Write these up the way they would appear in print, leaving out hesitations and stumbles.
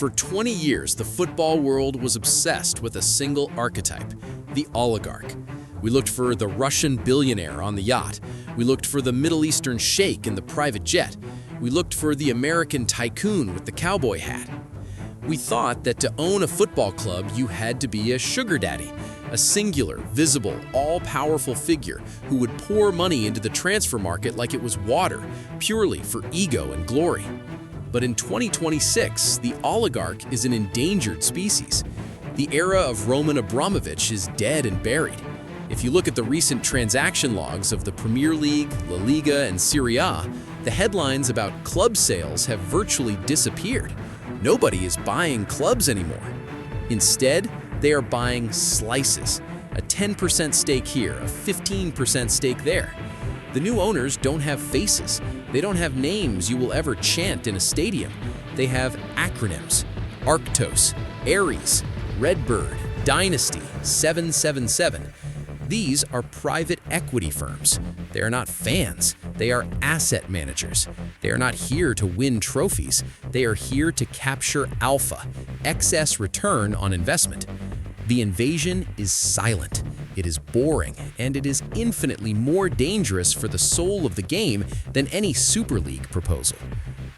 For 20 years, the football world was obsessed with a single archetype, the oligarch. We looked for the Russian billionaire on the yacht. We looked for the Middle Eastern sheikh in the private jet. We looked for the American tycoon with the cowboy hat. We thought that to own a football club, you had to be a sugar daddy, a singular, visible, all-powerful figure who would pour money into the transfer market like it was water, purely for ego and glory. But in 2026, the oligarch is an endangered species. The era of Roman Abramovich is dead and buried. If you look at the recent transaction logs of the Premier League, La Liga and Serie A, the headlines about club sales have virtually disappeared. Nobody is buying clubs anymore. Instead, they are buying slices, a 10% stake here, a 15% stake there. The new owners don't have faces. They don't have names you will ever chant in a stadium. They have acronyms: Arctos, Ares, RedBird, Dynasty, 777. These are private equity firms. They are not fans. They are asset managers. They are not here to win trophies. They are here to capture alpha, excess return on investment. The invasion is silent. It is boring, and it is infinitely more dangerous for the soul of the game than any Super League proposal.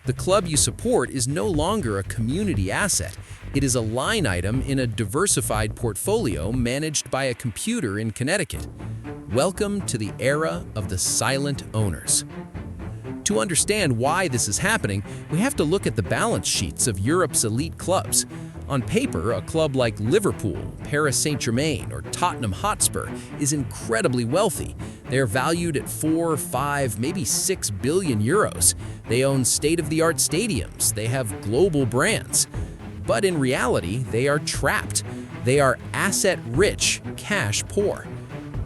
The club you support is no longer a community asset. It is a line item in a diversified portfolio managed by a computer in Connecticut. Welcome to the era of the silent owners. To understand why this is happening, we have to look at the balance sheets of Europe's elite clubs. On paper, a club like Liverpool, Paris Saint-Germain, or Tottenham Hotspur is incredibly wealthy. They are valued at 4, 5, maybe 6 billion euros. They own state-of-the-art stadiums. They have global brands. But in reality, they are trapped. They are asset-rich, cash-poor.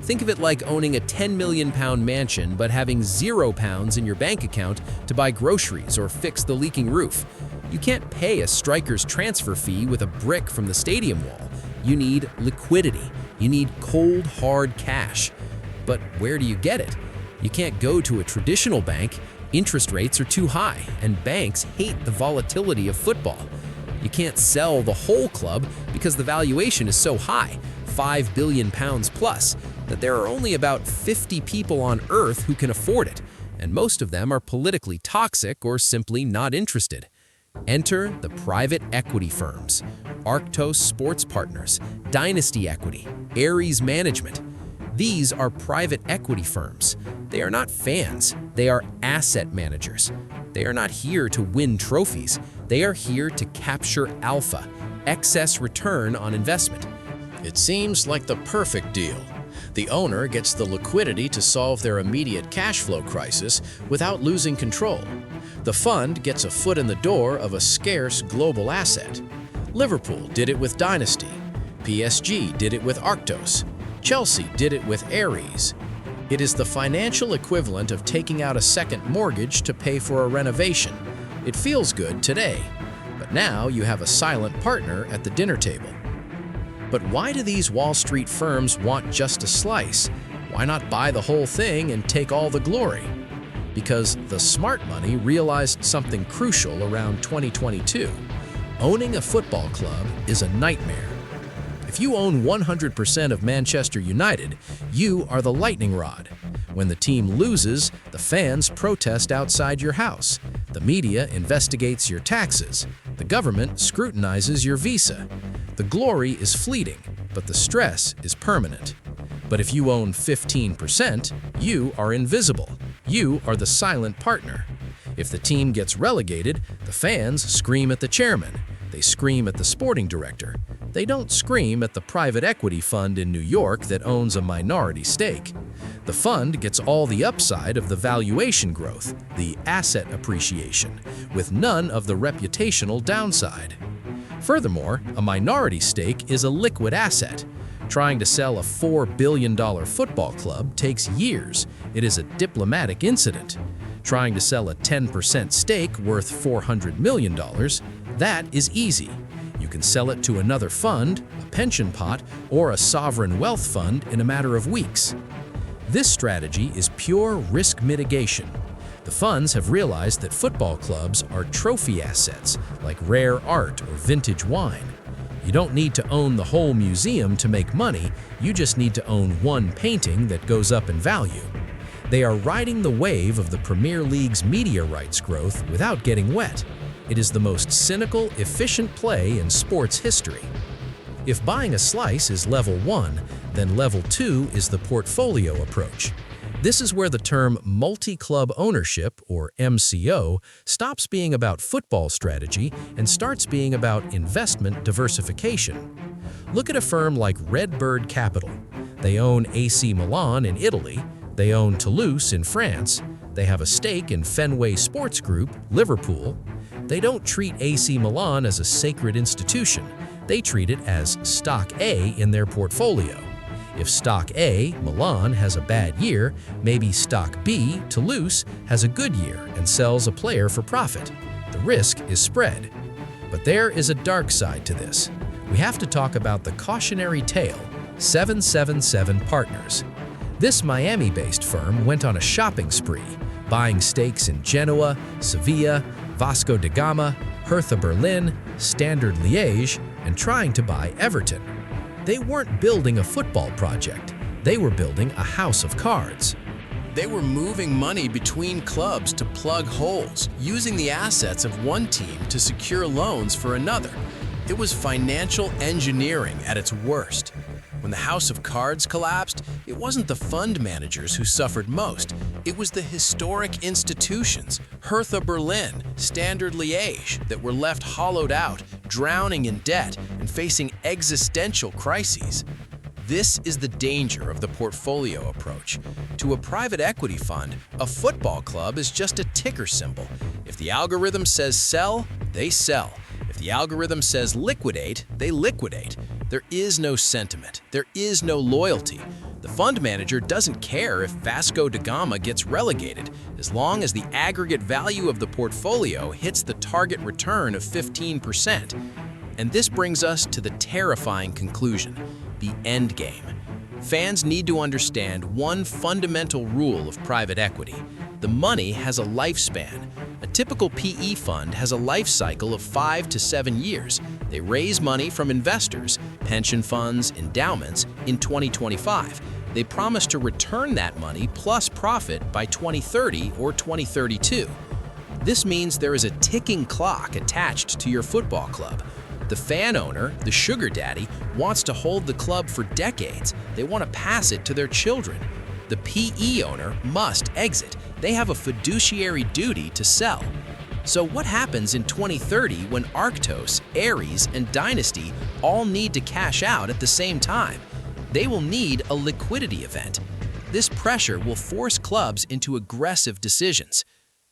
Think of it like owning a £10 million mansion but having £0 in your bank account to buy groceries or fix the leaking roof. You can't pay a striker's transfer fee with a brick from the stadium wall. You need liquidity. You need cold, hard cash. But where do you get it? You can't go to a traditional bank. Interest rates are too high, and banks hate the volatility of football. You can't sell the whole club because the valuation is so high, £5 billion plus, that there are only about 50 people on Earth who can afford it, and most of them are politically toxic or simply not interested. Enter the private equity firms: Arctos Sports Partners, Dynasty Equity, Ares Management. These are private equity firms. They are not fans. They are asset managers. They are not here to win trophies. They are here to capture alpha, excess return on investment. It seems like the perfect deal. The owner gets the liquidity to solve their immediate cash flow crisis without losing control. The fund gets a foot in the door of a scarce global asset. Liverpool did it with Dynasty. PSG did it with Arctos. Chelsea did it with Ares. It is the financial equivalent of taking out a second mortgage to pay for a renovation. It feels good today, but now you have a silent partner at the dinner table. But why do these Wall Street firms want just a slice? Why not buy the whole thing and take all the glory? Because the smart money realized something crucial around 2022. Owning a football club is a nightmare. If you own 100% of Manchester United, you are the lightning rod. When the team loses, the fans protest outside your house. The media investigates your taxes. The government scrutinizes your visa. The glory is fleeting, but the stress is permanent. But if you own 15%, you are invisible. You are the silent partner. If the team gets relegated, the fans scream at the chairman. They scream at the sporting director. They don't scream at the private equity fund in New York that owns a minority stake. The fund gets all the upside of the valuation growth, the asset appreciation, with none of the reputational downside. Furthermore, a minority stake is a liquid asset. Trying to sell a $4 billion football club takes years. It is a diplomatic incident. Trying to sell a 10% stake worth $400 million, that is easy. You can sell it to another fund, a pension pot, or a sovereign wealth fund in a matter of weeks. This strategy is pure risk mitigation. The funds have realized that football clubs are trophy assets, like rare art or vintage wine. You don't need to own the whole museum to make money, you just need to own one painting that goes up in value. They are riding the wave of the Premier League's media rights growth without getting wet. It is the most cynical, efficient play in sports history. If buying a slice is level 1, then level 2 is the portfolio approach. This is where the term multi-club ownership, or MCO, stops being about football strategy and starts being about investment diversification. Look at a firm like RedBird Capital. They own AC Milan in Italy, they own Toulouse in France, they have a stake in Fenway Sports Group, Liverpool. They don't treat AC Milan as a sacred institution, they treat it as stock A in their portfolio. If stock A, Milan, has a bad year, maybe stock B, Toulouse, has a good year and sells a player for profit. The risk is spread. But there is a dark side to this. We have to talk about the cautionary tale, 777 Partners. This Miami-based firm went on a shopping spree, buying stakes in Genoa, Sevilla, Vasco da Gama, Hertha Berlin, Standard Liège, and trying to buy Everton. They weren't building a football project, they were building a house of cards. They were moving money between clubs to plug holes, using the assets of one team to secure loans for another. It was financial engineering at its worst. When the house of cards collapsed, it wasn't the fund managers who suffered most. It was the historic institutions, Hertha Berlin, Standard Liège, that were left hollowed out, drowning in debt, and facing existential crises. This is the danger of the portfolio approach. To a private equity fund, a football club is just a ticker symbol. If the algorithm says sell, they sell. If the algorithm says liquidate, they liquidate. There is no sentiment. There is no loyalty. The fund manager doesn't care if Vasco da Gama gets relegated, as long as the aggregate value of the portfolio hits the target return of 15%. And this brings us to the terrifying conclusion, the endgame. Fans need to understand one fundamental rule of private equity. The money has a lifespan. A typical PE fund has a life cycle of 5 to 7 years. They raise money from investors, pension funds, endowments, in 2025. They promise to return that money plus profit by 2030 or 2032. This means there is a ticking clock attached to your football club. The fan owner, the sugar daddy, wants to hold the club for decades. They want to pass it to their children. The PE owner must exit. They have a fiduciary duty to sell. So what happens in 2030 when Arctos, Ares, and Dynasty all need to cash out at the same time? They will need a liquidity event. This pressure will force clubs into aggressive decisions.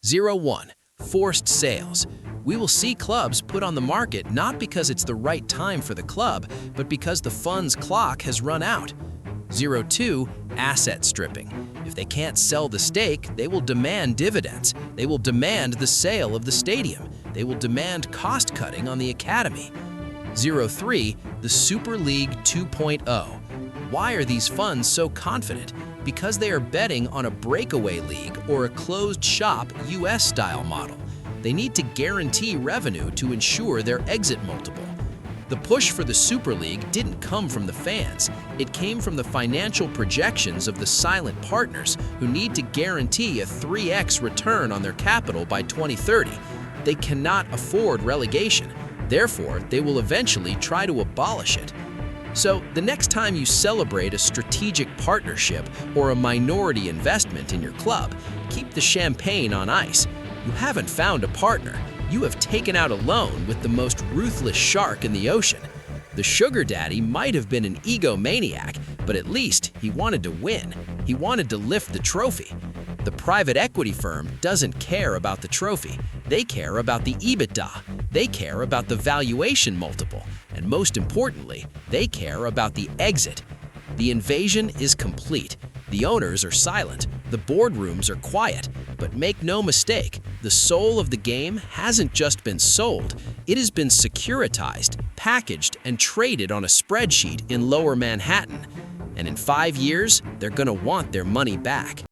01. Forced sales. We will see clubs put on the market not because it's the right time for the club, but because the fund's clock has run out. 02. Asset stripping. If they can't sell the stake, they will demand dividends. They will demand the sale of the stadium. They will demand cost cutting on the academy. 03. The Super League 2.0. Why are these funds so confident? Because they are betting on a breakaway league or a closed-shop US-style model. They need to guarantee revenue to ensure their exit multiple. The push for the Super League didn't come from the fans. It came from the financial projections of the silent partners who need to guarantee a 3x return on their capital by 2030. They cannot afford relegation. Therefore, they will eventually try to abolish it. So, the next time you celebrate a strategic partnership or a minority investment in your club, keep the champagne on ice. You haven't found a partner. You have taken out a loan with the most ruthless shark in the ocean. The sugar daddy might have been an egomaniac, but at least he wanted to win. He wanted to lift the trophy. The private equity firm doesn't care about the trophy. They care about the EBITDA. They care about the valuation multiple. And most importantly, they care about the exit. The invasion is complete. The owners are silent. The boardrooms are quiet. But make no mistake, the soul of the game hasn't just been sold. It has been securitized, packaged, and traded on a spreadsheet in Lower Manhattan. And in 5 years, they're going to want their money back.